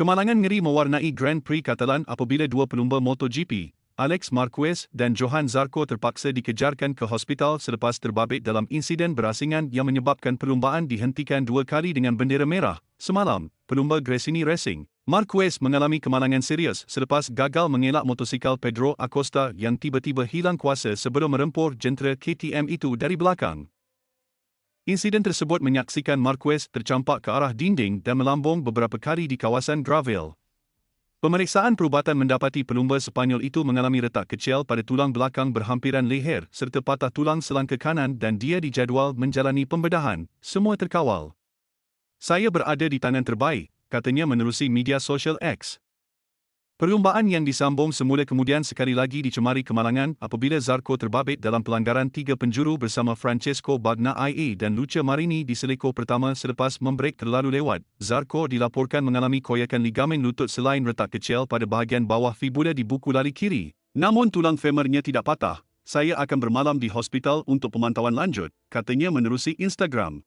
Kemalangan ngeri mewarnai Grand Prix Catalan apabila dua pelumba MotoGP, Alex Marquez dan Johan Zarco terpaksa dikejarkan ke hospital selepas terbabit dalam insiden berasingan yang menyebabkan perlumbaan dihentikan 2 kali dengan bendera merah. Semalam, pelumba Gresini Racing, Marquez mengalami kemalangan serius selepas gagal mengelak motosikal Pedro Acosta yang tiba-tiba hilang kuasa sebelum merempur jentera KTM itu dari belakang. Insiden tersebut menyaksikan Marquez tercampak ke arah dinding dan melambung beberapa kali di kawasan gravel. Pemeriksaan perubatan mendapati pelumba Sepanyol itu mengalami retak kecil pada tulang belakang berhampiran leher serta patah tulang selangka kanan dan dia dijadual menjalani pembedahan. Semua terkawal. Saya berada di tangan terbaik, katanya menerusi media sosial X. Perlumbaan yang disambung semula kemudian sekali lagi dicemari kemalangan apabila Zarco terbabit dalam pelanggaran 3 penjuru bersama Francesco Bagnaia dan Lucia Marini di selekor pertama selepas membrek terlalu lewat. Zarco dilaporkan mengalami koyakan ligamen lutut selain retak kecil pada bahagian bawah fibula di buku lari kiri. Namun tulang femurnya tidak patah. Saya akan bermalam di hospital untuk pemantauan lanjut, katanya menerusi Instagram.